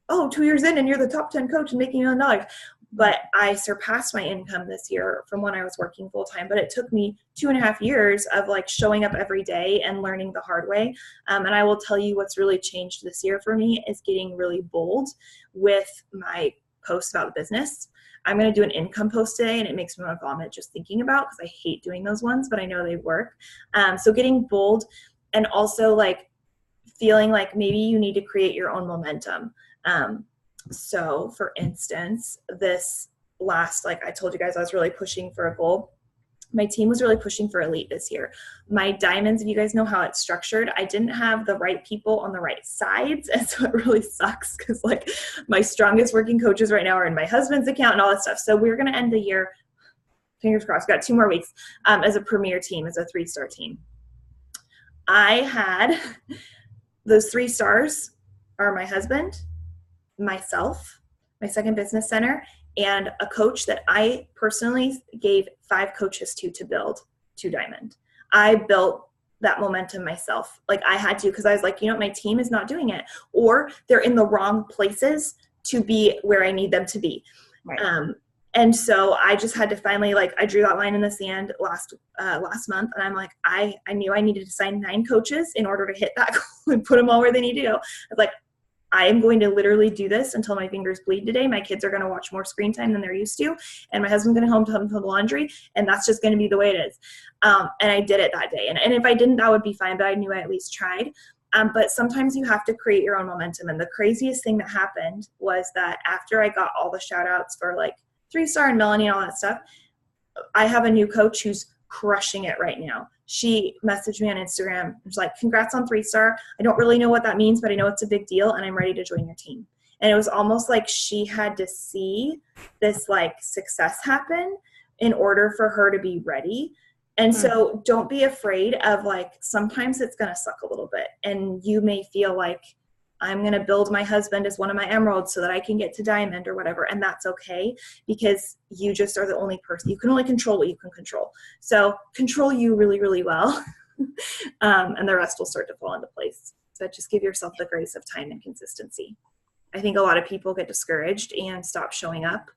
[SPEAKER 2] oh, 2 years in and you're the top 10 coach and making $1 million. But I surpassed my income this year from when I was working full time. But it took me 2.5 years of like showing up every day and learning the hard way. And I will tell you what's really changed this year for me is getting really bold with my posts about the business. I'm going to do an income post today, and it makes me want to vomit just thinking about, because I hate doing those ones, but I know they work. So getting bold, and also like feeling like maybe you need to create your own momentum. So for instance, this last, like I told you guys, I was really pushing for a goal. My team was really pushing for elite this year. My diamonds, if you guys know how it's structured, I didn't have the right people on the right sides. And so it really sucks, because like my strongest working coaches right now are in my husband's account and all that stuff. So we're going to end the year, fingers crossed, got 2 more weeks, as a premier team, as a 3-star team. I had those 3 stars are my husband, myself, my second business center, and a coach that I personally gave 5 coaches to build to diamond. I built that momentum myself. Like, I had to, because I was like, you know what, my team is not doing it, or they're in the wrong places to be where I need them to be. Right. And so I just had to finally, like, I drew that line in the sand last month, and I'm like, I knew I needed to sign 9 coaches in order to hit that goal and put them all where they need to go. I was like, I am going to literally do this until my fingers bleed today. My kids are going to watch more screen time than they're used to, and my husband's going to help them the laundry, and that's just going to be the way it is. And I did it that day. And if I didn't, that would be fine, but I knew I at least tried. But sometimes you have to create your own momentum. And the craziest thing that happened was that after I got all the shout outs for like 3-star and Melanie and all that stuff, I have a new coach who's crushing it right now. She messaged me on Instagram. She's like, congrats on 3-star. I don't really know what that means, but I know it's a big deal, and I'm ready to join your team. And it was almost like she had to see this like success happen in order for her to be ready. And so don't be afraid of, like, sometimes it's going to suck a little bit, and you may feel like, I'm going to build my husband as one of my emeralds so that I can get to diamond or whatever. And that's okay, because you just are the only person. You can only control what you can control. So control you really, really well. And the rest will start to fall into place. But just give yourself the grace of time and consistency. I think a lot of people get discouraged and stop showing up,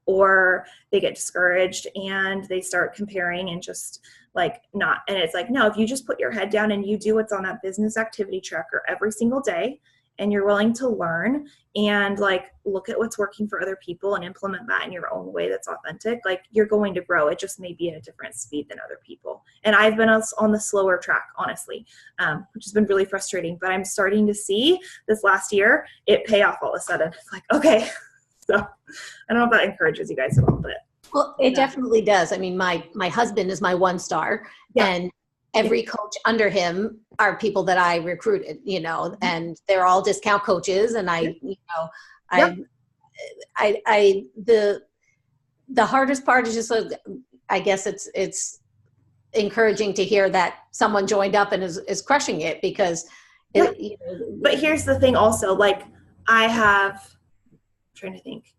[SPEAKER 2] or they get discouraged and they start comparing and just like not. And it's like, no, if you just put your head down and you do what's on that business activity tracker every single day, and you're willing to learn and like look at what's working for other people and implement that in your own way that's authentic, like, you're going to grow. It just may be at a different speed than other people. And I've been on the slower track, honestly, which has been really frustrating. But I'm starting to see this last year it pay off all of a sudden. It's like, okay. So I don't know if that encourages you guys at all, but.
[SPEAKER 4] Well, it definitely does. I mean, my husband is my 1-star, and every coach under him are people that I recruited, you know, and they're all discount coaches. And the hardest part is just like, I guess it's encouraging to hear that someone joined up and is crushing it, because
[SPEAKER 2] But here's the thing also, like I have, I'm trying to think,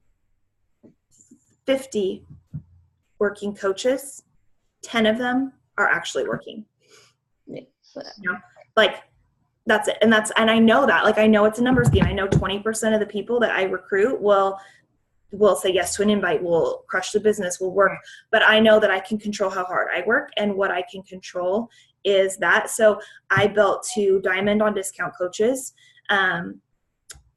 [SPEAKER 2] 50 working coaches, 10 of them are actually working. Like that's it. And I know that, like, I know it's a numbers game. I know 20% of the people that I recruit will say yes to an invite, will crush the business, will work. But I know that I can control how hard I work, and what I can control is that. So I built 2 diamond on discount coaches.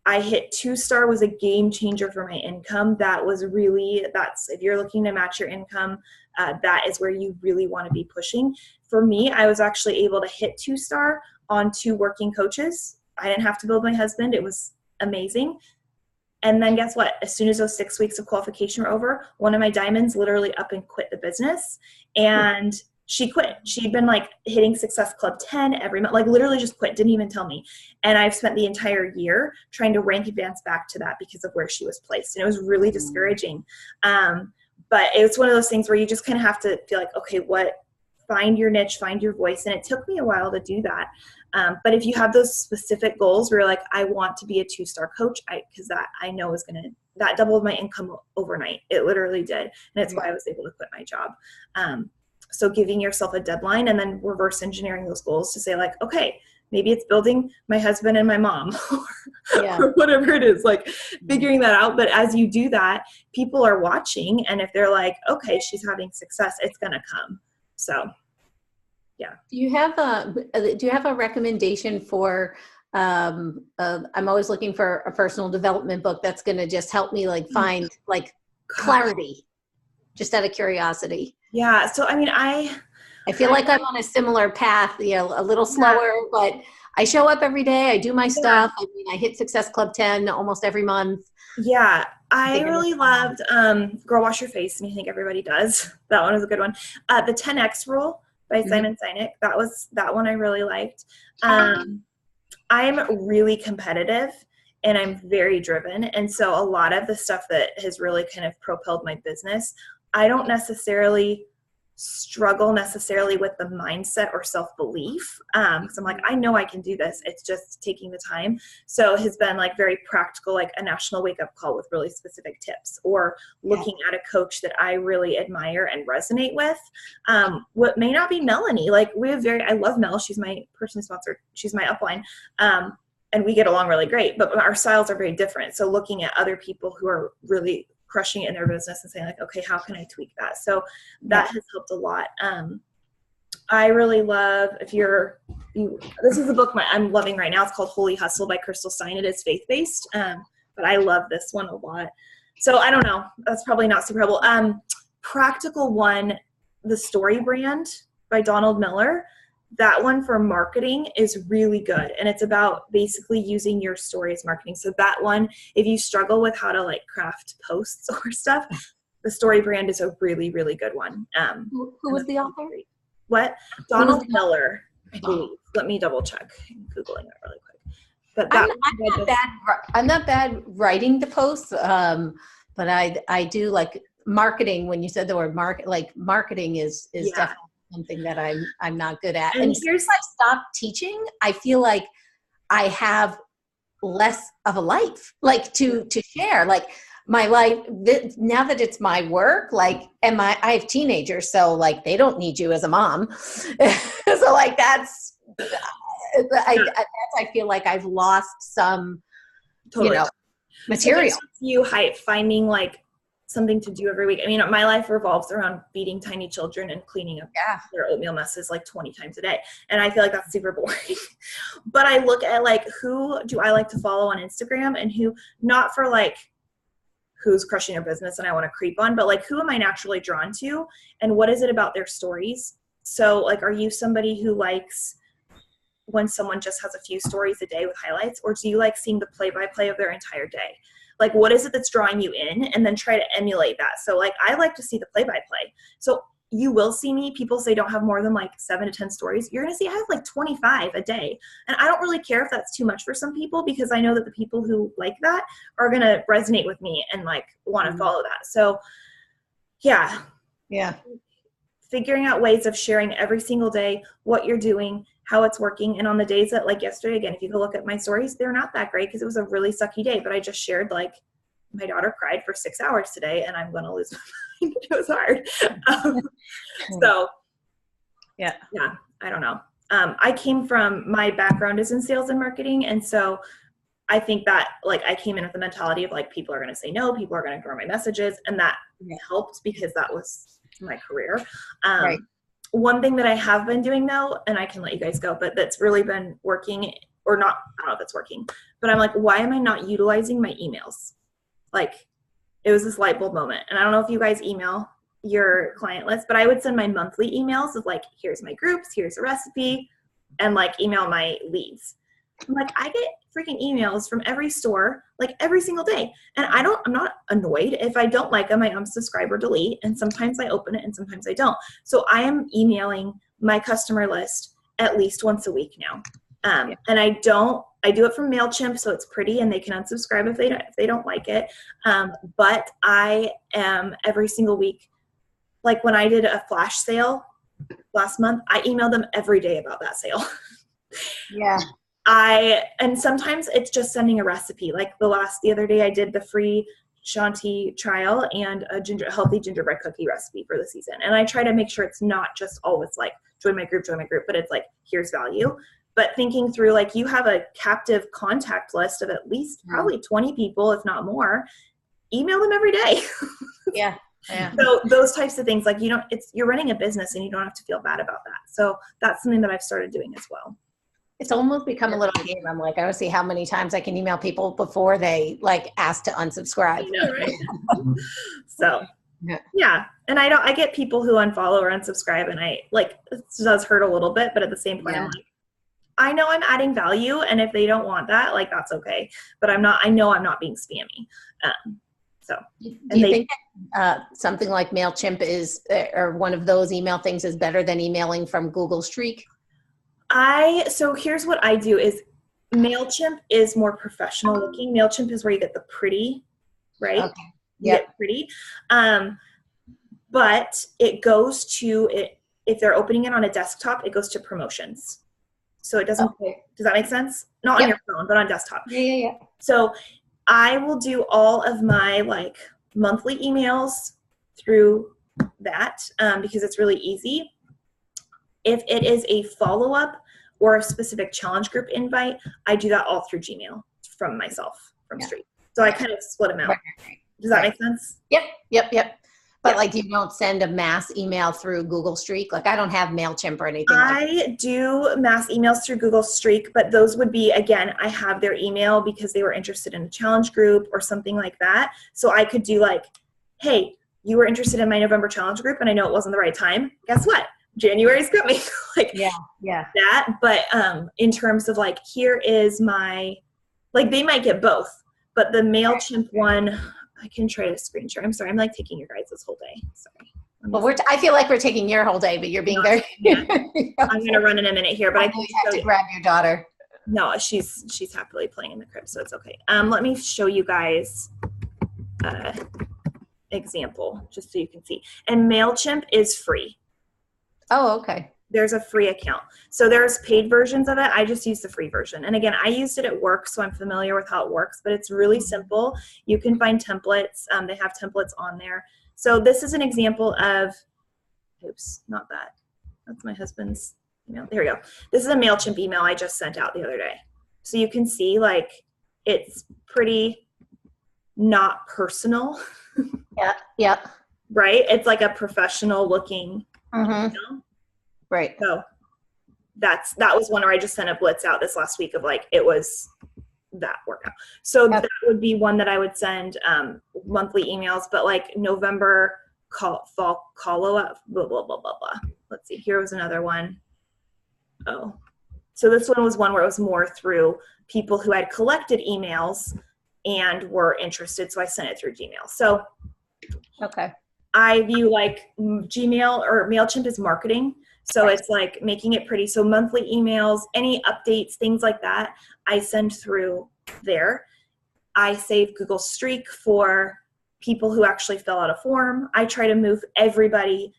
[SPEAKER 2] I hit 2-star, was a game changer for my income. That's if you're looking to match your income, that is where you really want to be pushing. For me, I was actually able to hit 2-star on 2 working coaches. I didn't have to build my husband. It was amazing. And then guess what? As soon as those 6 weeks of qualification were over, one of my diamonds literally up and quit the business. And she quit. She'd been like hitting Success Club 10 every month, like literally just quit, didn't even tell me. And I've spent the entire year trying to rank advance back to that because of where she was placed. And it was really discouraging. But it's one of those things where you just kind of have to feel like, okay, find your niche, find your voice. And it took me a while to do that. But if you have those specific goals where you're like, I want to be a 2-star coach, because that I know is that doubled my income overnight. It literally did. And it's why I was able to quit my job. So giving yourself a deadline and then reverse engineering those goals to say like, okay, maybe it's building my husband and my mom or whatever it is, like figuring that out. But as you do that, people are watching. And if they're like, okay, she's having success, it's going to come. So, yeah.
[SPEAKER 4] Do you have a recommendation for, I'm always looking for a personal development book that's going to just help me like find like clarity, just out of curiosity?
[SPEAKER 2] Yeah. So, I mean, I
[SPEAKER 4] feel like I'm on a similar path, a little slower, but I show up every day. I do my stuff. I mean, I hit Success Club 10 almost every month.
[SPEAKER 2] Yeah. I really loved Girl Wash Your Face, and I think everybody does. That one was a good one. The 10X Rule by Simon Sinek. That one I really liked. I'm really competitive and I'm very driven. And so a lot of the stuff that has really kind of propelled my business, I don't necessarily struggle with the mindset or self-belief. Because I'm like, I know I can do this. It's just taking the time. So it has been like very practical, like a national wake-up call with really specific tips, or looking at a coach that I really admire and resonate with. What may not be Melanie, like I love Mel. She's my personally sponsored. She's my upline. And we get along really great, but our styles are very different. So looking at other people who are really crushing it in their business and saying like, okay, how can I tweak that? So that has helped a lot. I really love, this is a book I'm loving right now. It's called Holy Hustle by Crystal Stein. It is faith-based, but I love this one a lot. So I don't know, that's probably not super helpful. Practical one, The Story Brand by Donald Miller. That one for marketing is really good. And it's about basically using your story as marketing. So that one, if you struggle with how to like craft posts or stuff, The Story Brand is a really, really good one.
[SPEAKER 4] Who was the author?
[SPEAKER 2] What? Donald Miller. Let me double check. I'm Googling it really quick. But
[SPEAKER 4] I'm not bad writing the posts, but I do like marketing. When you said the word marketing is definitely something that I'm not good at. And since I stopped teaching, I feel like I have less of a life, like to share. Like my life now that it's my work, like, and I have teenagers, so like they don't need you as a mom. So like that's I feel like I've lost some, material.
[SPEAKER 2] So finding like something to do every week. I mean, my life revolves around feeding tiny children and cleaning up their oatmeal messes like 20 times a day. And I feel like that's super boring. But I look at like, who do I like to follow on Instagram, and who, not for like who's crushing their business and I want to creep on, but like, who am I naturally drawn to, and what is it about their stories? So like, are you somebody who likes when someone just has a few stories a day with highlights, or do you like seeing the play-by-play of their entire day? Like, what is it that's drawing you in? And then try to emulate that. So like, I like to see the play-by-play. So you will see me, people say don't have more than like 7 to 10 stories. You're going to see I have like 25 a day. And I don't really care if that's too much for some people, because I know that the people who like that are going to resonate with me and like want to follow that. So yeah. figuring out ways of sharing every single day what you're doing, how it's working. And on the days that, like yesterday, again, if you go look at my stories, they're not that great because it was a really sucky day, but I just shared like my daughter cried for 6 hours today and I'm going to lose my mind. It was hard. So yeah, I don't know. I came from, my background is in sales and marketing. And so I think that like I came in with the mentality of like, people are going to say no, people are going to ignore my messages. And that helped because that was my career.
[SPEAKER 4] Right.
[SPEAKER 2] One thing that I have been doing though, and I can let you guys go, but that's really been working or not, I don't know if it's working, but I'm like, why am I not utilizing my emails? Like it was this light bulb moment. And I don't know if you guys email your client list, but I would send my monthly emails of like, here's my groups, here's a recipe, and like email my leads. I'm like, I get freaking emails from every store, like every single day. And I'm not annoyed. If I don't like them, I unsubscribe or delete. And sometimes I open it and sometimes I don't. So I am emailing my customer list at least once a week now. And I do it from MailChimp, so it's pretty and they can unsubscribe if they don't like it. But I am every single week, like when I did a flash sale last month, I emailed them every day about that sale.
[SPEAKER 4] Yeah.
[SPEAKER 2] And sometimes it's just sending a recipe. Like the other day I did the free Shanti trial and a healthy gingerbread cookie recipe for the season. And I try to make sure it's not just always like join my group, but it's like, here's value. But thinking through, like you have a captive contact list of at least probably 20 people, if not more, email them every day.
[SPEAKER 4] Yeah. Yeah.
[SPEAKER 2] So those types of things, like you're running a business and you don't have to feel bad about that. So that's something that I've started doing as well.
[SPEAKER 4] It's almost become a little game. I'm like, I don't see how many times I can email people before they like ask to unsubscribe.
[SPEAKER 2] I know, right? So yeah. And I get people who unfollow or unsubscribe, and I like, it does hurt a little bit, but at the same point, I'm like, I know I'm adding value, and if they don't want that, like that's okay. But I know I'm not being spammy.
[SPEAKER 4] Do you think something like MailChimp is, or one of those email things is better than emailing from Google Streak?
[SPEAKER 2] So here's what I do is MailChimp is more professional looking. MailChimp is where you get the pretty, right? Okay. You get pretty. But it goes to it, if they're opening it on a desktop, it goes to promotions. So it doesn't, does that make sense? Not on your phone, but on desktop.
[SPEAKER 4] Yeah.
[SPEAKER 2] So I will do all of my like monthly emails through that because it's really easy. If it is a follow-up or a specific challenge group invite, I do that all through Gmail from myself, from Streak. So I kind of split them out. Does that make sense?
[SPEAKER 4] Yep. But like you don't send a mass email through Google Streak? Like I don't have MailChimp or anything
[SPEAKER 2] I do mass emails through Google Streak, but those would be, again, I have their email because they were interested in a challenge group or something like that. So I could do like, hey, you were interested in my November challenge group and I know it wasn't the right time. Guess what? January's coming. Like that. But in terms of like, here is my, like they might get both, but the MailChimp one, I can try to screen share. I'm sorry. I'm like taking your guys this whole day. Sorry.
[SPEAKER 4] Well, I feel like we're taking your whole day, but you're being very.
[SPEAKER 2] I'm going to run in a minute here, but I can
[SPEAKER 4] have to grab your daughter.
[SPEAKER 2] No, she's happily playing in the crib, so it's okay. Let me show you guys example just so you can see. And MailChimp is free.
[SPEAKER 4] Oh, okay.
[SPEAKER 2] There's a free account. So there's paid versions of it. I just use the free version. And again, I used it at work, so I'm familiar with how it works, but it's really simple. You can find templates. They have templates on there. So this is an example of, oops, not that. That's my husband's email. There we go. This is a MailChimp email I just sent out the other day. So you can see like it's pretty not personal.
[SPEAKER 4] Yeah.
[SPEAKER 2] Right? It's like a professional looking email.
[SPEAKER 4] Right.
[SPEAKER 2] So that was one where I just sent a blitz out this last week of like, it was that workout. So that would be one that I would send monthly emails, but like November fall follow-up, blah, blah, blah, blah, blah. Let's see, here was another one. Oh, so this one was one where it was more through people who had collected emails and were interested. So I sent it through Gmail. So I view like Gmail or MailChimp is marketing. So it's like making it pretty. So monthly emails, any updates, things like that, I send through there. I save Google Streak for people who actually fill out a form. I try to move everybody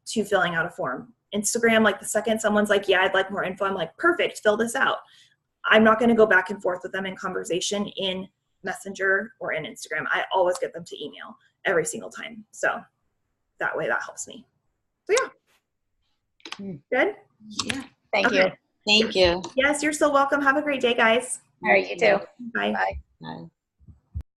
[SPEAKER 2] to filling out a form. Instagram, like the second someone's like, yeah, I'd like more info, I'm like, perfect, fill this out. I'm not going to go back and forth with them in conversation in Messenger or in Instagram. I always get them to email every single time. So that way that helps me. So yeah. Good?
[SPEAKER 1] Yeah.
[SPEAKER 3] Thank
[SPEAKER 2] Okay.
[SPEAKER 3] you.
[SPEAKER 1] Thank you.
[SPEAKER 2] Yes, you're so welcome. Have a great day, guys.
[SPEAKER 3] All right, you too.
[SPEAKER 2] Bye.
[SPEAKER 3] Bye.
[SPEAKER 1] Bye.